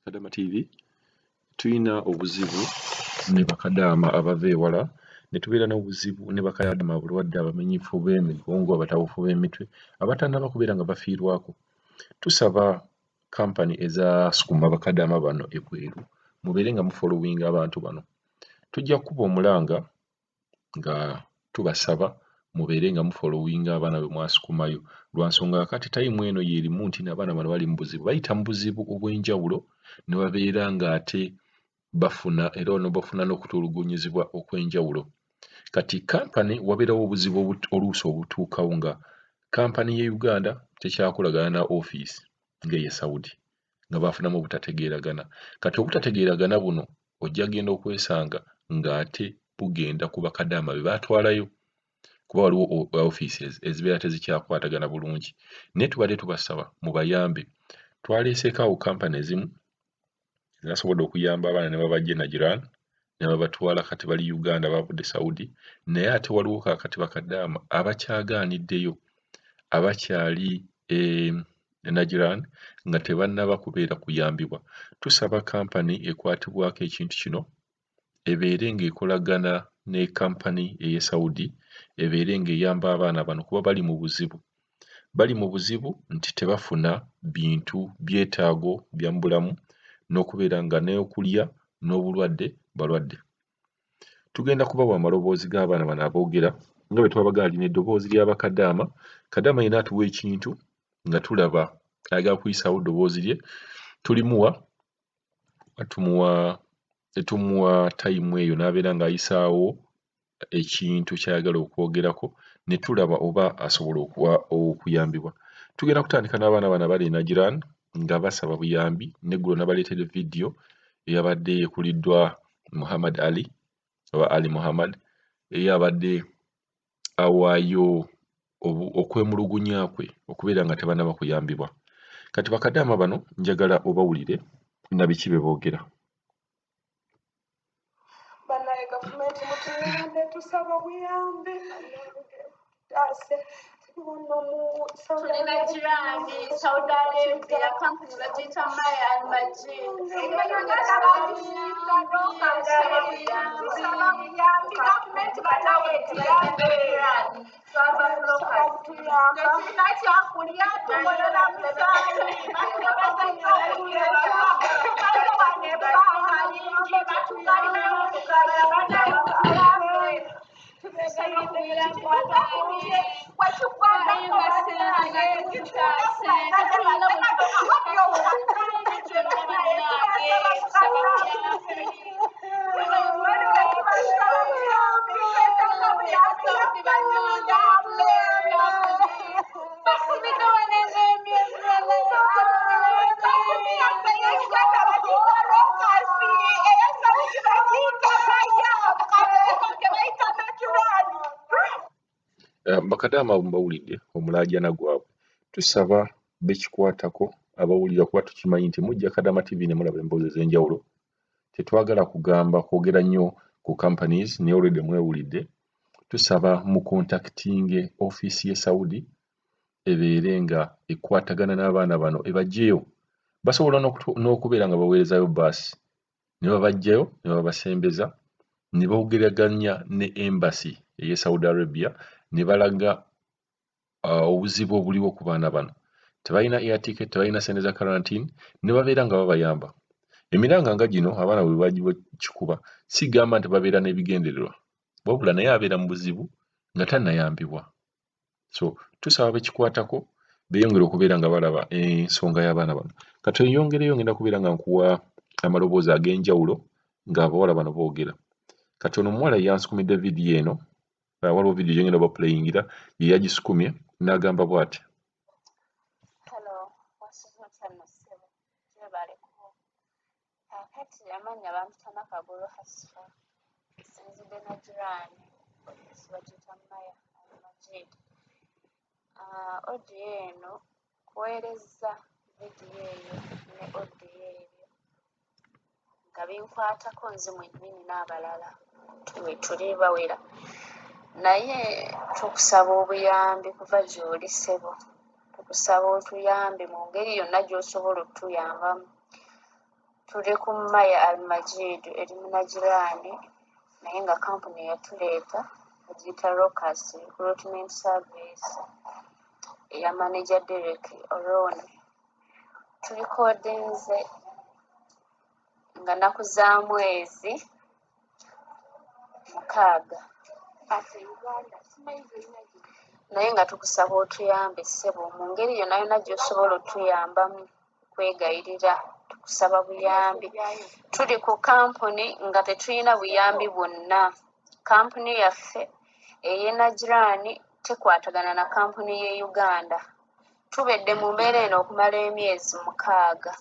Bakadaama TV tuyina obuzibu ne Bakadaama abava ewala ne tubeera n'obuzibu ne Bakadaama abulwadde abamenyifu b'emigongo abatawufu b'emitwe abatannaba kubeera nga bafiirwako. Tusaba kampani ezasukuma Bakadaama bano ebweru mubeere nga mufolowinga abantu bano. Tujja kukuba omulanga nga tubasaba mubeere nga mufolowinga abaana be mwasukumayo lwa nsonga kati tayimu eno y'erimu nti n'abaana bano bali mu buzibu bayita mu buzibu obw'enjawulo ne babeera ng'ate bafuna era ono bafuna n'okutulugunyizibwa okw'enjawulo. Kati kampani wabeerawo obuzibu oluusi obutuukawo nga kampani ye Uganda tekyakolagana na ofiisi ng'eye Saudi nga bafunamu obutategeeragana. Kati obutategeeragana buno ojja genda okwesanga ng'ate bugenda ku Bakadaama be baatwalayo kuba waliwo ofiisi ezibeera tezikyakwatagana bulungi. Naye tubadde tubasaba mubayambe. Twaleeseeko awo kampani ezimu zasobodde okuyamba abaana ne babajja Najirani ne babatwala kati bali Uganda bavudde Saudi, naye ate waliwo kaakati Bakadaama abakyagaaniddeyo abakyali Najirani nga tebannaba kubeera kuyambibwa. Tusaba kampani ekwatibwako ekintu kino ebeere ng'ekolagana ne kampani ey'e Saudi ebeere ng'eyamba abaana bano kuba bali mu buzibu. Bali mu buzibu nti tebafuna bintu byetaago bya mu bulamu n'okubeera nga n'okulya n'obulwadde balwadde. Tugenda kubawa amaloboozi g'abaana bano aboogera nga bwe twabagaalina eddoboozi lya Bakadaama. Kadaama yenna atuwa ekintu nga tulaba ayagala kuyisaawo ddoboozi lye tulimuwa tumuwa tayimu eyo n'abeera ng'ayisaawo ekintu ky'ayagala okwogerako ne tulaba oba asobola okuyambibwa. Tugenda kutandika n'abaana bano abali Najirani nga basaba buyambi n'eggulo nabaleetera vidiyo eyabadde ekuliddwa Muhammad Ali oba Ali Muhammad eyabadde awaayo okwemulugunya kwe okubeera nga tebannaba kuyambibwa. Kati Bakadaama bano njagala obawulire na biki bye boogera. Banaye gavumenti mutuyambe, tusaba buyambi. Tulina jirani Saudi Arabia kampuni bagiyita Maya Al-Majid. Tusaba buyambi gavumenti banaye tuyambe. Tetulina kyakulya tukolera musayi batubazanya okuleta tukaze wano ebbanga lingi batugalinayo okugala banaye mutuyambe. Bakadaama mbawulidde omulaajana gwabwe. Tusaba bekikwatako abawulira kuba tukimanyi nti mujja Kadaama TV ne mulaba emboozi ez'enjawulo. Tetwagala kwogera nnyo ku companies naye olwedde mwewulidde. Tusaba mu contacting ofiisi y'e Saudi ebeere nga ekwatagana n'abaana bano ebaggyeyo. Basobola n'okubeera nga baweerezayo baasi ne babajjayo ne babasembeza ne boogeraganya ne embassy ey'e Saudi Arabia ne balaga obuzibu obuliwo ku baana bano. Tebalina air ticket, tebalina ssente za quarantine ne babeera nga babayamba. Emiranga nga gino abaana bwe bagibwa kikuba sigamba nti babeera n'ebigendererwa wabula naye abeera mu buzibu nga tannayambibwa. So tusaba bekikwatako beeyongere okubeera nga balaba ensonga y'abaana bano. Kati oyongereyo ngenda kubeera nga nkuwa amaloboozi ag'enjawulo ng'abawala bano boogera. Kati ono omuwala yansukumidde vidiyo eno. Waliwo vidiyo gyengenda obaplayingira ye yagisukumye n'agamba bw'ati. Kakati amanya bamutana Kagolo Hasifa sinzidde Najirani bagiyita Maya Al-Majid. Odiyo eno kuweereza vidiyo eyo ne odiyo eyo nga binkwatako nze mwennyini n'abalala tuli bawera. Naye tukusaba obuyambi kuva gy'oli ssebo. Tukusaba otuyambe mu ngeri yonna gy'osobola otuyambamu. tuli ku Maya Almajid eri munagirani naye nga kampuni yatuleeta agiyita Rocas Recruitment Service eya manager Derek Orone. Tuli kodenze nga naku za mwezi 6 naye nga tukusaba otuyambe ssebo mu ngeri yonna yonna gy'osobola otuyambamu kwegayirira tukusaba buyambi. Tuli ku kampuni nga tetulina buyambi bwonna. Kampuni yaffe ey'enagirani tekwatagana na kampuni y'e Uganda. Tubedde mu mbeera eno okumala emyezi 6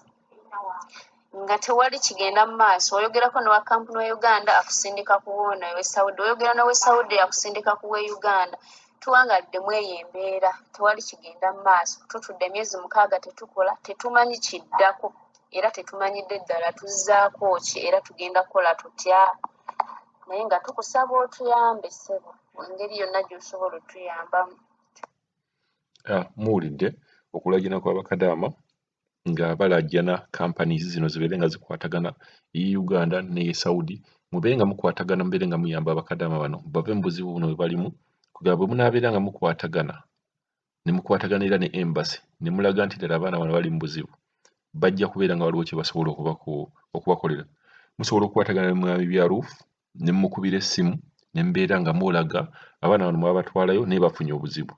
nga tewali kigenda mu maaso. Oyogerako ne wa kampuni wa Uganda akusindika kuwona we Saudi, oyogera n'owe Saudi akusindika kuwe Uganda. Tuwangaddemu eyo embeera, tewali kigenda mu maaso. Tutudde emyezi 6 tetukola, tetumanyi kiddako era tetumanyidde ddala tuzzaako ki era tugenda kukola tutya. Naye nga tukusaba otuyambe ssebo mu ngeri yonna gy'osobola otuyambamu. Muwulidde okulajana kwa Bakadaama nga balajjana companies zino zibeere nga zikwatagana e Uganda ne Saudi. Mubeere nga mukwatagana, mubeere nga muyamba Bakadaama bano bave mu buzibu buno bwe balimu. Kugaba bwe munaabeera nga mukwatagana ne mukwataganira ne embassy ne mulaga nti ddala abaana bano bali mu buzibu, bajja kubeera nga waliwo kye basobola okubakolera. Musobola okukwatagana ne mwami bya roof ne mukubira essimu ne mbeera nga mulaga abaana bano mwabatwalayo naye bafunye obuzibu.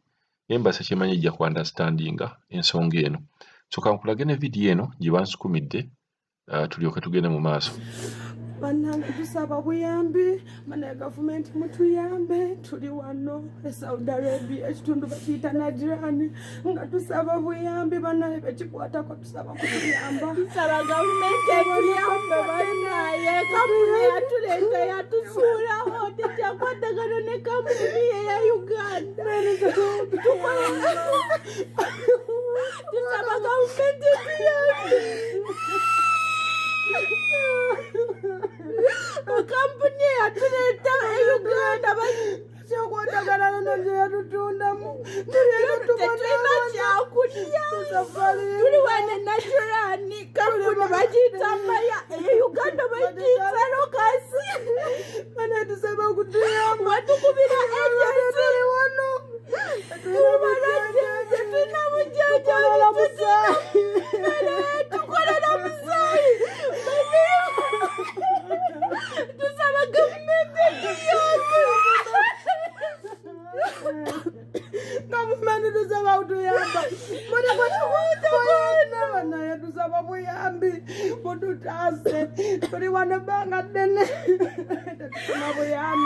Embassy kyemanyi ejja ku understandinga ensonga eno. So kankulage ne vidiyo eno gye bansukumidde tulyoke tugende mu maaso. Bannange tusaba buyambi, mana gavumenti mutuyambe. Tuli wano e Saudi Arabia ekitundu bakiyita Najirani nga tusaba buyambi. Bannange bekikwatako tusaba kutuyamba. Tusaba gavumenti etuyambe bannaye. Kampuni yatuleeta yatusuulaho tekyakwatagana ne kampuni eya Uganda. Tusaba gavumenti etuyambe. Kampuni yatuleeta e Uganda bakyakwatagana nazo yatutundamu. Tetulina kyakulya. Tuli wano e Najirani kampuni bagiyita Maya e Uganda bagiyita Rocas. Bana tusaba kutuyamba batukubira agency wano. Tetulina bujjaja tukolera musaayi. Tusaba gavumenti etuyambe. Gavumenti tusaba kutuyamba. Banaye tusaba buyambi mututaase. Tuli wano ebbanga ddene tetufuna buyambi.